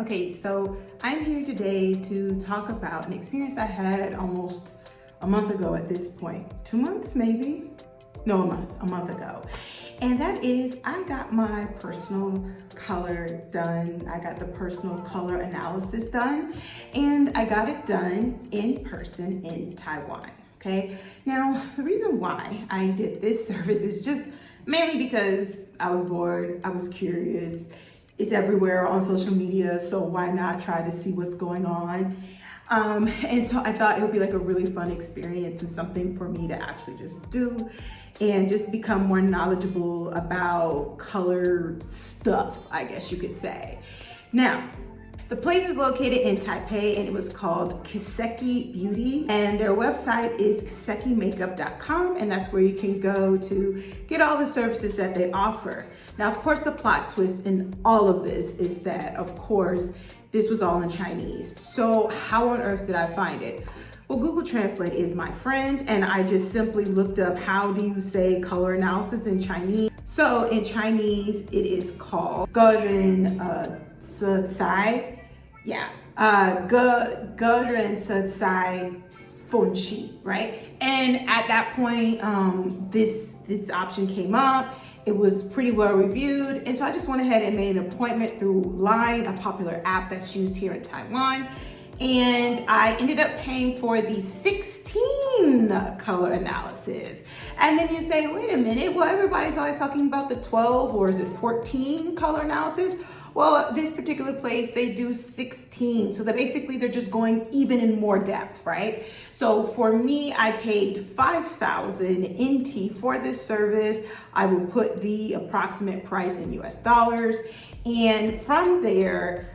Okay, so I'm here today to talk about an experience I had almost a month ago at this point. 2 months maybe? No, a month ago. And that is, I got my personal color done. I got the personal color analysis done, and I got it done in person in Taiwan, okay? Now, the reason why I did this service is just mainly because I was bored, I was curious. It's everywhere on social media, so why not try to see what's going on? And so I thought it would be like a really fun experience and something for me to actually just do and just become more knowledgeable about color stuff, I guess you could say. Now, the place is located in Taipei and it was called Kiseki Beauty, and their website is kisekimakeup.com, and that's where you can go to get all the services that they offer. Now, of course, the plot twist in all of this is that, of course, this was all in Chinese. So how on earth did I find it? Well, Google Translate is my friend, and I just simply looked up how do you say color analysis in Chinese. So in Chinese, it is called 个人色彩，个人色彩分析, right? And at that point, this option came up. It was pretty well reviewed, and so I just went ahead and made an appointment through Line, a popular app that's used here in Taiwan. And I ended up paying for the 16 color analysis. And then you say, wait a minute, well, everybody's always talking about the 12 or is it 14 color analysis? Well, this particular place, they do 16. So that basically they're just going even in more depth, right? So for me, I paid 5,000 NT for this service. I will put the approximate price in US dollars. And from there,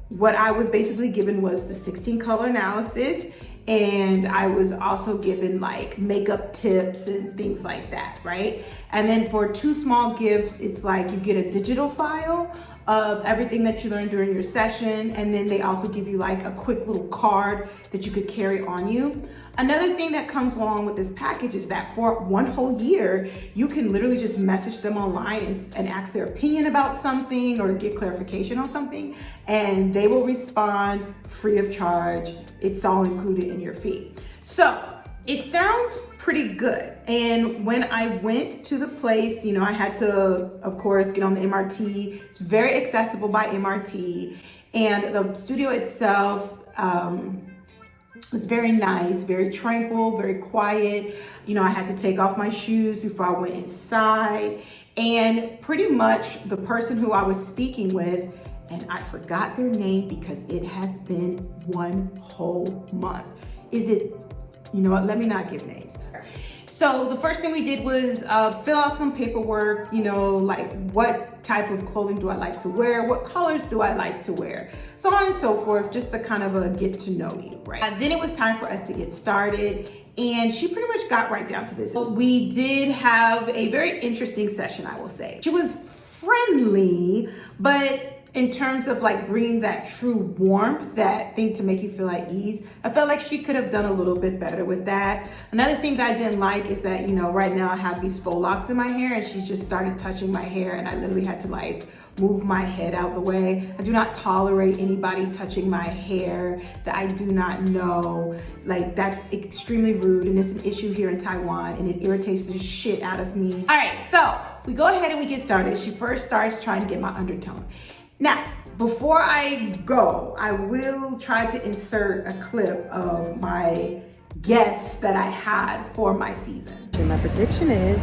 what I was basically given was the 16 color analysis, and I was also given like makeup tips and things like that, right? And then for 2 small gifts, it's like you get a digital file of everything that you learned during your session, and then they also give you like a quick little card that you could carry on you. Another thing that comes along with this package is that for 1 whole year, you can literally just message them online and ask their opinion about something or get clarification on something, and they will respond free of charge. It's all included in your fee. So it sounds pretty good. And when I went to the place, you know, I had to, of course, get on the MRT. It's very accessible by MRT. And the studio itself, it was very nice, very tranquil, very quiet. You know, I had to take off my shoes before I went inside. And pretty much the person who I was speaking with, and I forgot their name because it has been 1 whole month. You know what, let me not give names. So the first thing we did was fill out some paperwork, you know, like what type of clothing do I like to wear? What colors do I like to wear? So on and so forth, just to kind of get to know you, right? Then it was time for us to get started, and she pretty much got right down to this. We did have a very interesting session, I will say. She was friendly, but in terms of like bringing that true warmth, that thing to make you feel at ease, I felt like she could have done a little bit better with that. Another thing that I didn't like is that, you know, right now I have these faux locks in my hair, and she's just started touching my hair, and I literally had to like move my head out the way. I do not tolerate anybody touching my hair that I do not know. Like, that's extremely rude, and it's an issue here in Taiwan, and it irritates the shit out of me. All right, so we go ahead and we get started. She first starts trying to get my undertone. Now, before I go, I will try to insert a clip of my guests that I had for my season. And my prediction is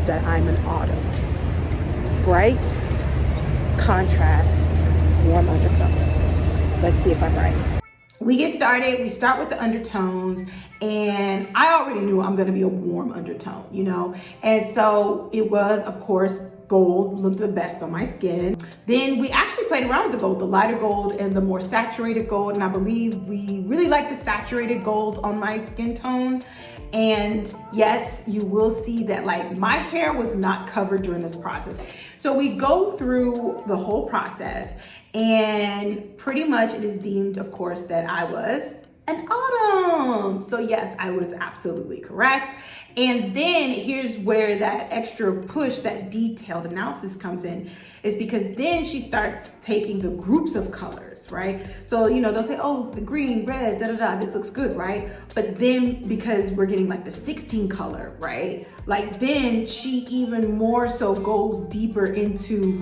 that I'm an autumn. Bright, contrast, warm undertone. Let's see if I'm right. We get started, we start with the undertones, and I already knew I'm gonna be a warm undertone, you know? And so it was, of course, gold looked the best on my skin. Then we actually played around with the gold, the lighter gold and the more saturated gold. And I believe we really like the saturated gold on my skin tone. And yes, you will see that like my hair was not covered during this process. So we go through the whole process, and pretty much it is deemed, of course, that I was an autumn. So yes, I was absolutely correct. And then here's where that extra push, that detailed analysis comes in, is because then she starts taking the groups of colors, right? So, you know, they'll say, oh, the green, red, this looks good, right? But then because we're getting like the 16 color, right? Like then she even more so goes deeper into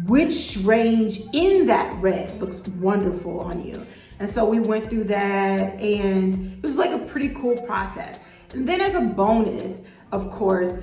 which range in that red looks wonderful on you. And so we went through that, and it was like a pretty cool process. And then as a bonus, of course,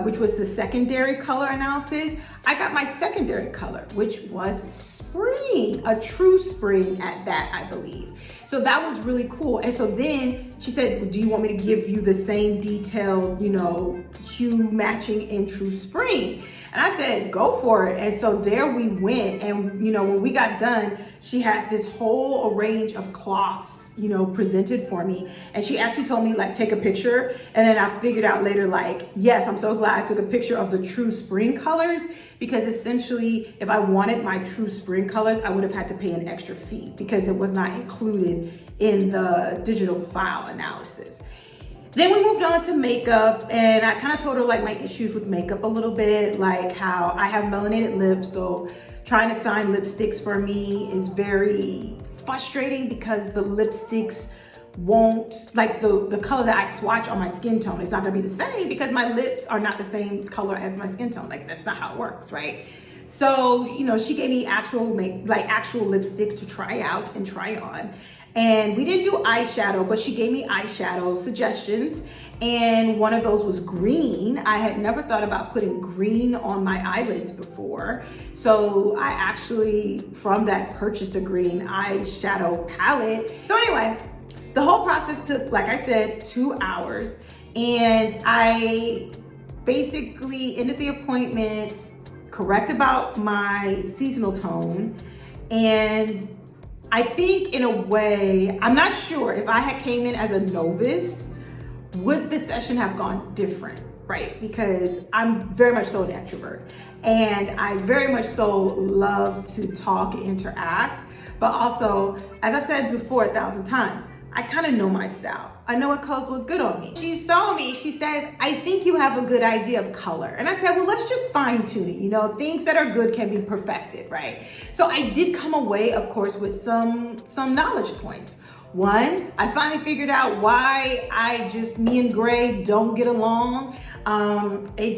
which was the secondary color analysis, I got my secondary color, which was spring, a true spring at that, I believe. So that was really cool. And so then she said, do you want me to give you the same detailed, you know, hue matching in true spring? And I said, go for it. And so there we went. And, you know, when we got done, she had this whole range of cloths, you know, presented for me. And she actually told me, like, take a picture. And then I figured out later, like, yes, I'm so glad I took a picture of the true spring colors, because essentially if I wanted my true spring colors, I would have had to pay an extra fee because it was not included in the digital file analysis. Then we moved on to makeup, and I kind of told her like my issues with makeup a little bit, like how I have melanated lips, so trying to find lipsticks for me is very frustrating because the lipsticks won't, like the color that I swatch on my skin tone, it's not gonna be the same because my lips are not the same color as my skin tone. Like that's not how it works, right? So, you know, she gave me actual lipstick to try out and try on. And we didn't do eyeshadow, but she gave me eyeshadow suggestions. And one of those was green. I had never thought about putting green on my eyelids before. So I actually, from that, purchased a green eyeshadow palette. So anyway, the whole process took, like I said, 2 hours. And I basically ended the appointment correct about my seasonal tone. And I think in a way, I'm not sure if I had came in as a novice, would the session have gone different, right? Because I'm very much so an extrovert, and I very much so love to talk and interact, but also, as I've said before 1,000 times, I kind of know my style. I know what colors look good on me. She saw me, she says, I think you have a good idea of color. And I said, well, let's just fine tune it. You know, things that are good can be perfected, right? So I did come away, of course, with some knowledge points. One, I finally figured out why me and gray don't get along. It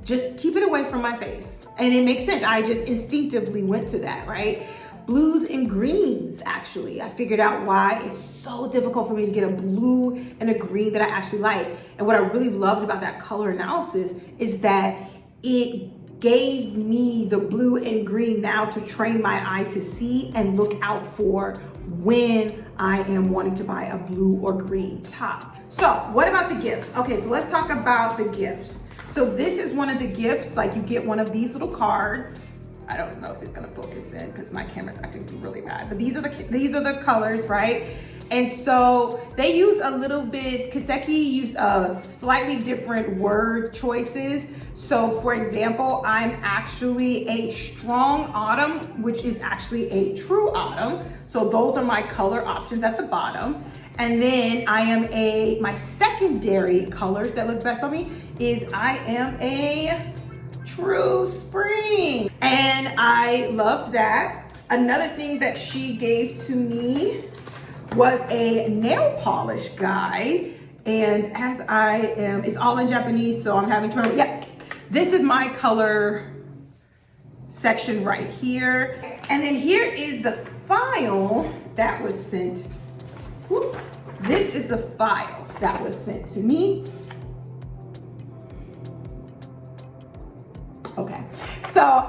just keep it away from my face. And it makes sense. I just instinctively went to that, right? Blues and greens, actually. I figured out why it's so difficult for me to get a blue and a green that I actually like. And what I really loved about that color analysis is that it gave me the blue and green now to train my eye to see and look out for when I am wanting to buy a blue or green top. So what about the gifts? Okay, so let's talk about the gifts. So this is one of the gifts, like you get one of these little cards. I don't know if it's gonna focus in because my camera's acting really bad, but these are the colors, right? And so they use a little bit, Kiseki used slightly different word choices. So for example, I'm actually a strong autumn, which is actually a true autumn. So those are my color options at the bottom. And then I am my secondary colors that look best on me is I am a true spring. And I loved that. Another thing that she gave to me was a nail polish guide. And as it's all in Japanese, so I'm having to remember, yeah, this is my color section right here. And then here is the file that was sent. Whoops. This is the file that was sent to me. Okay, so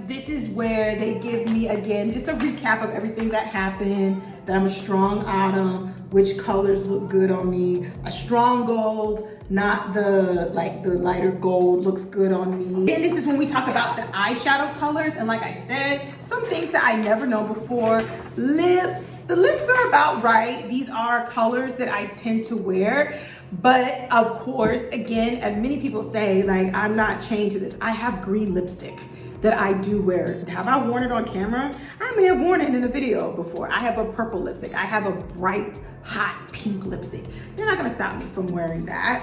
this is where they give me, again, just a recap of everything that happened, that I'm a strong autumn, which colors look good on me. A strong gold, not the lighter gold, looks good on me. And this is when we talk about the eyeshadow colors. And like I said, some things that I never know before. Lips, the lips are about right. These are colors that I tend to wear. But of course, again, as many people say, like, I'm not chained to this. I have green lipstick. that I do wear. Have I worn it on camera? I may have worn it in a video before. I have a purple lipstick. I have a bright, hot pink lipstick. You're not gonna stop me from wearing that.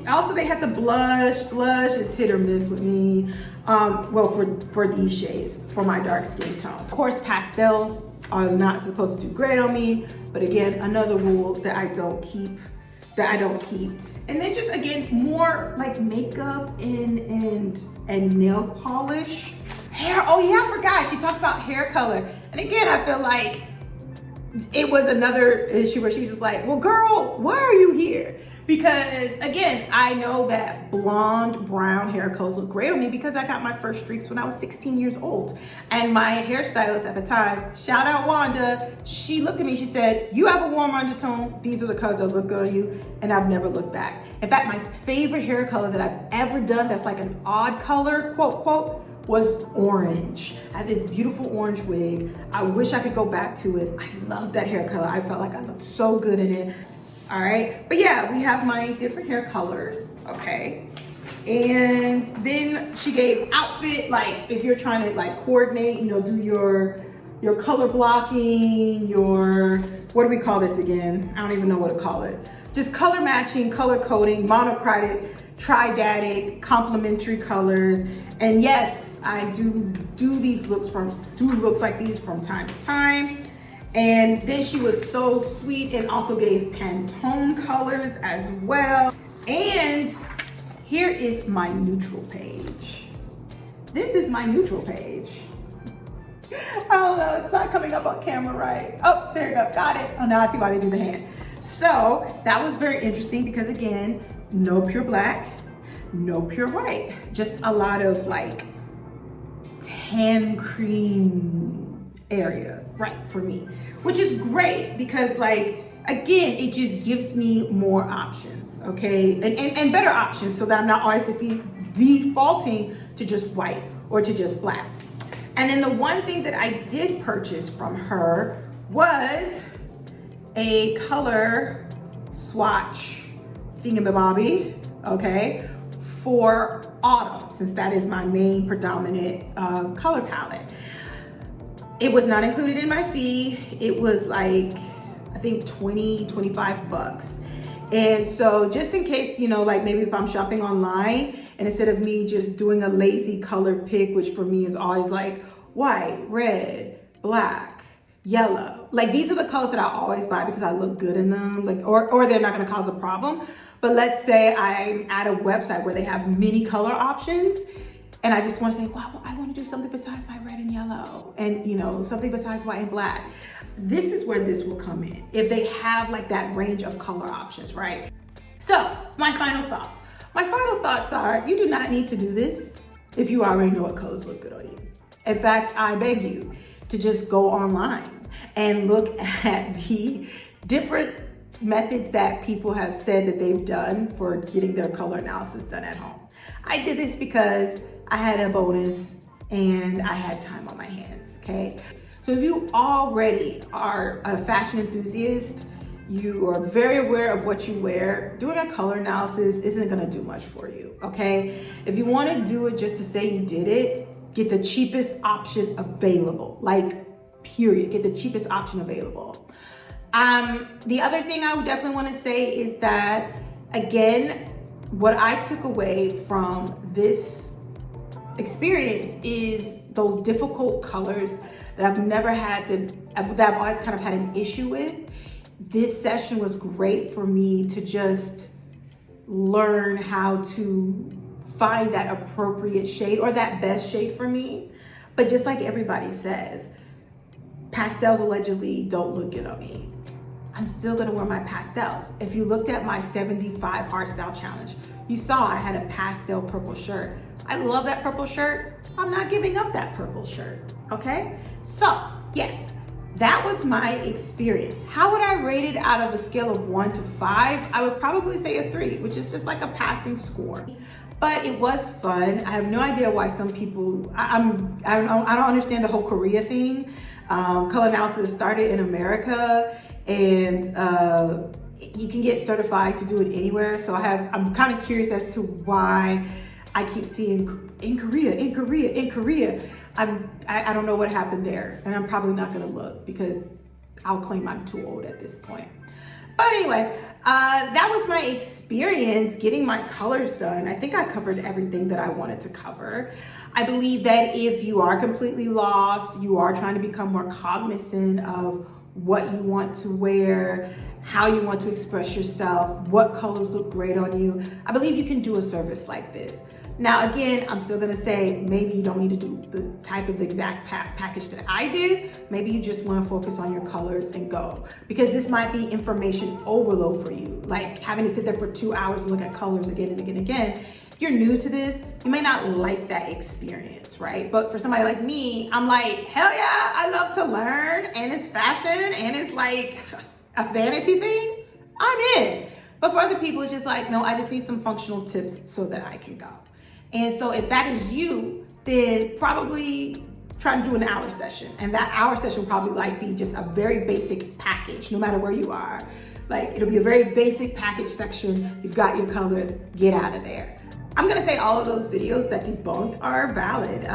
Also they had the blush. Blush is hit or miss with me. Well, for these shades, for my dark skin tone. Of course, pastels are not supposed to do great on me, but again, another rule that I don't keep. And then just again, more like makeup and nail polish. Hair, oh yeah, I forgot. She talks about hair color. And again, I feel like it was another issue where she's just like, well girl, why are you here? Because again, I know that blonde brown hair colors look great on me because I got my first streaks when I was 16 years old. And my hairstylist at the time, shout out Wanda, she looked at me, she said, you have a warm undertone, these are the colors that look good on you, and I've never looked back. In fact, my favorite hair color that I've ever done that's like an odd color, quote, quote, was orange. I had this beautiful orange wig. I wish I could go back to it. I love that hair color. I felt like I looked so good in it. All right, but yeah, we have my different hair colors, okay? And then she gave outfit, like if you're trying to like coordinate, you know, do your color blocking, your, what do we call this again? I don't even know what to call it. Just color matching, color coding, monochromatic, triadic, complementary colors. And yes, I do these looks like these from time to time. And then she was so sweet and also gave Pantone colors as well. And here is my neutral page. This is my neutral page. I don't know, it's not coming up on camera right. Oh, there you go, got it. Oh, now I see why they do the hand. So that was very interesting because again, no pure black, no pure white, just a lot of like tan cream area, right, for me, which is great because like, again, it just gives me more options, okay? And better options so that I'm not always defaulting to just white or to just black. And then the one thing that I did purchase from her was a color swatch thingamabobby, okay, for autumn, since that is my main predominant color palette. It was not included in my fee. It was like, I think 20, 25 bucks. And so just in case, you know, like maybe if I'm shopping online and instead of me just doing a lazy color pick, which for me is always like white, red, black, yellow. Like these are the colors that I always buy because I look good in them, like, or they're not gonna cause a problem. But let's say I'm at a website where they have many color options and I just want to say, wow, I want to do something besides my red and yellow and, you know, something besides white and black. This is where this will come in if they have like that range of color options, right? So my final thoughts. My final thoughts are you do not need to do this if you already know what colors look good on you. In fact, I beg you to just go online and look at the different methods that people have said that they've done for getting their color analysis done at home. I did this because I had a bonus and I had time on my hands, okay? So if you already are a fashion enthusiast, you are very aware of what you wear, doing a color analysis isn't gonna do much for you, okay? If you wanna do it just to say you did it, get the cheapest option available, like period, get the cheapest option available. The other thing I would definitely wanna say is that, again, what I took away from this experience is those difficult colors that I've never had, that I've always kind of had an issue with. This session was great for me to just learn how to find that appropriate shade or that best shade for me. But just like everybody says, pastels allegedly don't look good on me. I'm still gonna wear my pastels. If you looked at my 75 hard style challenge, you saw I had a pastel purple shirt. I love that purple shirt. I'm not giving up that purple shirt, okay? So, yes, that was my experience. How would I rate it out of a scale of 1 to 5? I would probably say a 3, which is just like a passing score. But it was fun. I have no idea why some people, I don't understand the whole Korea thing. Color analysis started in America and you can get certified to do it anywhere. So I'm kind of curious as to why I keep seeing in Korea, in Korea, in Korea. I don't know what happened there, and I'm probably not gonna look because I'll claim I'm too old at this point. But anyway, that was my experience getting my colors done. I think I covered everything that I wanted to cover. I believe that if you are completely lost, you are trying to become more cognizant of what you want to wear, how you want to express yourself, what colors look great on you, I believe you can do a service like this. Now, again, I'm still gonna say maybe you don't need to do the type of exact package that I did. Maybe you just wanna focus on your colors and go. Because this might be information overload for you. Like having to sit there for 2 hours and look at colors again and again and again. If you're new to this, you may not like that experience, right? But for somebody like me, I'm like, hell yeah, I love to learn, and it's fashion, and it's like a vanity thing, I'm in. But for other people, it's just like, no, I just need some functional tips so that I can go. And so if that is you, then probably try to do an hour session. And that hour session will probably like be just a very basic package, no matter where you are. Like it'll be a very basic package section. You've got your colors, get out of there. I'm gonna say all of those videos that debunked are valid.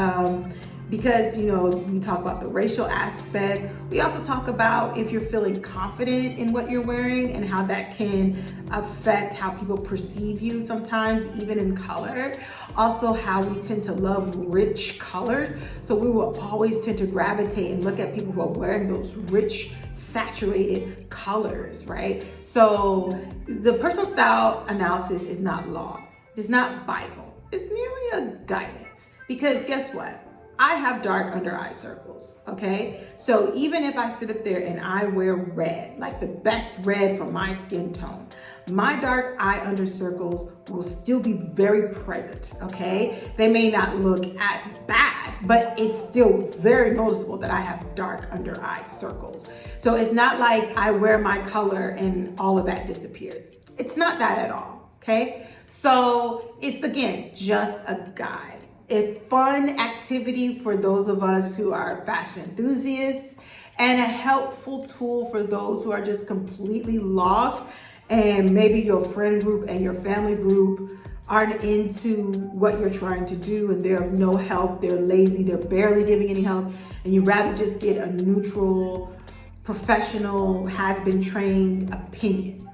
Because, you know, we talk about the racial aspect. We also talk about if you're feeling confident in what you're wearing and how that can affect how people perceive you sometimes, even in color. Also how we tend to love rich colors. So we will always tend to gravitate and look at people who are wearing those rich, saturated colors, right? So the personal style analysis is not law. It's not Bible. It's merely a guidance. Because guess what? I have dark under eye circles, okay? So even if I sit up there and I wear red, like the best red for my skin tone, my dark eye under circles will still be very present, okay? They may not look as bad, but it's still very noticeable that I have dark under eye circles. So it's not like I wear my color and all of that disappears. It's not that at all, okay? So it's, again, just a guide. A fun activity for those of us who are fashion enthusiasts, and a helpful tool for those who are just completely lost, and maybe your friend group and your family group aren't into what you're trying to do, and they're of no help, they're lazy, they're barely giving any help, and you'd rather just get a neutral, professional, has-been trained opinion.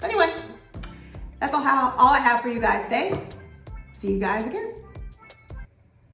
Anyway, that's all I have for you guys today. See you guys again.